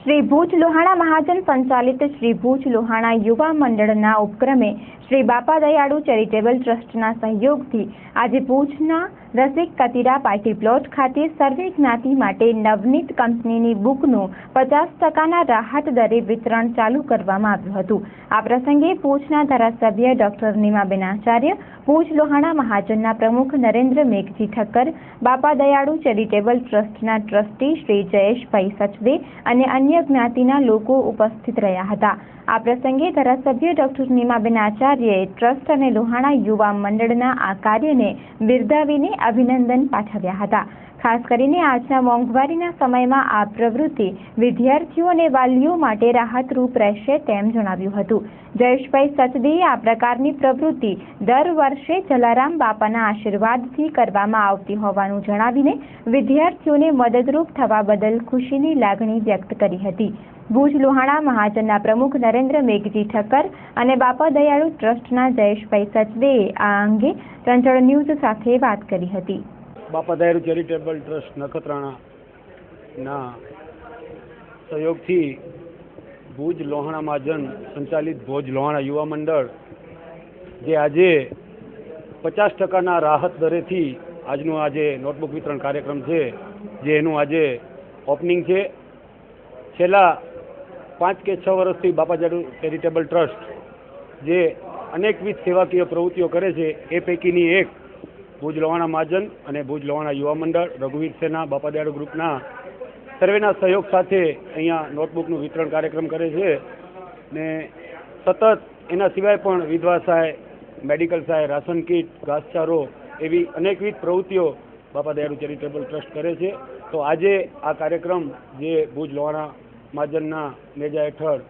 श्री भूज लोहाणा महाजन संचालित श्री भूज लोहाणा युवा मंडळના ઉપક્રમે श्री बापा दयाळु चेरिटेबल ट्रस्टના સહયોગથી આજે ભુજના રસિક કતીરા પાર્ટી પ્લોટ ખાતે સર્વે જ્ઞાતિ માટે નવનીત કંપનીની બુકનું 50% રાહત દરે વિતરણ ચાલુ કરવામાં આવ્યું હતું। આ પ્રસંગે ભુજના ધારાસભ્ય ડોક્ટર નીમાબેન આચાર્ય, ભુજ લોહાણા મહાજનના પ્રમુખ નરેન્દ્ર મેઘજી ઠક્કર, બાપા દયાળુ ચેરિટેબલ ટ્રસ્ટના ટ્રસ્ટી શ્રી જયેશભાઈ સચદે અને અન્ય જ્ઞાતિના લોકો ઉપસ્થિત રહ્યા હતા। આ પ્રસંગે ધારાસભ્ય ડોક્ટર નીમાબેન આચાર્યએ ટ્રસ્ટ અને લોહાણા યુવા મંડળના આ કાર્યને બિરદાવીને અભિનંદન પાઠવ્યા હતા। ખાસ કરીને આજના મોંઘવારીના સમયમાં આ પ્રવૃત્તિ વિદ્યાર્થીઓ અને વાલીઓ માટે રાહતરૂપ રહેશે તેમ જણાવ્યું હતું। જયેશભાઈ સચદેએ આ પ્રકારની પ્રવૃત્તિ દર વર્ષે જલારામ બાપાના આશીર્વાદથી કરવામાં આવતી હોવાનું જણાવીને વિદ્યાર્થીઓને મદદરૂપ થવા બદલ ખુશીની લાગણી વ્યક્ત કરી હતી। ભુજ લોહાણા મહાજનના પ્રમુખ નરેન્દ્ર મેઘજી ઠક્કર અને બાપા દયાળુ ટ્રસ્ટના જયેશભાઈ સચદેએ આ અંગે રંજળ ન્યૂઝ સાથે વાત કરી હતી। બાપા દયાળુ ચેરિટેબલ ટ્રસ્ટ નખત્રાણાના સહયોગથી ભુજ લોહાણા મહાજન સંચાલિત ભુજ લોહાણા યુવા મંડળ જે આજે 50%ના રાહત દરેથી આજનું આજે નોટબુક વિતરણ કાર્યક્રમ છે, જે એનું આજે ઓપનિંગ છે। છેલ્લા 5 કે 6 વર્ષથી બાપા દયાળુ ચેરિટેબલ ટ્રસ્ટ જે અનેકવિધ સેવાકીય પ્રવૃત્તિઓ કરે છે, એ પૈકીની એક ભુજ લોહાણા મહાજન અને ભુજ લોહાણા યુવા મંડળ, રઘુવીર સેના, બાપા દયાળુ ગ્રુપના સર્વેના સહયોગ સાથે અહીંયા નોટબુકનું વિતરણ કાર્યક્રમ કરે છે ને સતત એના સિવાય પણ વિધવા સહાય, મેડિકલ સહાય, રાશન કીટ, ઘાસચારો એવી અનેકવિધ પ્રવૃત્તિઓ બાપા દયાળુ ચેરિટેબલ ટ્રસ્ટ કરે છે। તો આજે આ કાર્યક્રમ જે ભુજ લોહાણા મહાજનના નેજા હેઠળ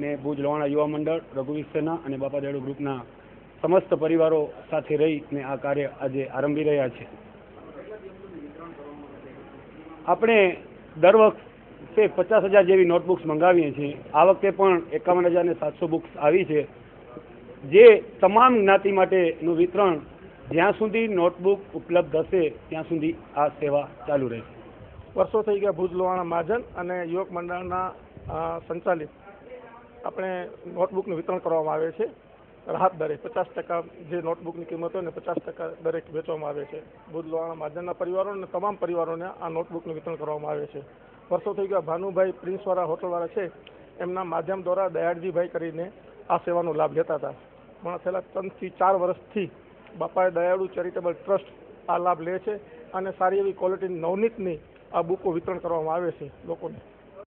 ને ભુજ લોહાણા યુવા મંડળ, રઘુવીર સેના અને બાપા દયાળુ ગ્રુપના સમસ્ત પરિવારો સાથે રહીને આ કાર્ય આજે આરંભી રહ્યા છે। આપણે દર વખતે 50,000 જેવી નોટબુક્સ મંગાવીએ છીએ। આ વખતે પણ 51,700 બુક્સ આવી છે, જે તમામ જ્ઞાતિ માટેનું વિતરણ જ્યાં સુધી નોટબુક ઉપલબ્ધ હશે ત્યાં સુધી આ સેવા ચાલુ રહેશે। વર્ષો થઈ ગયા ભુજ લોહાણા મહાજન અને યુવક મંડળના સંચાલિત આપણે નોટબુકનું વિતરણ કરવામાં આવે છે રાહત દરે 50% જે નોટબુકની કિંમત હોય ને 50% દરે વેચવામાં આવે છે। ભુજ લોહાણા મહાજનના પરિવારો અને તમામ પરિવારોને આ નોટબુકનું વિતરણ કરવામાં આવે છે। વર્ષો થઈ ગયા ભાનુભાઈ પ્રિન્સવાળા હોટલવાળા છે, એમના માધ્યમ દ્વારા દયાળજીભાઈ કરીને આ સેવાનો લાભ લેતા હતા, પણ છેલ્લા 3 થી 4 વર્ષથી બાપા દયાળુ ચેરિટેબલ ટ્રસ્ટ આ લાભ લે છે અને સારી એવી ક્વોલિટીની નવનીતની આ બુકો વિતરણ કરવામાં આવે છે લોકોને।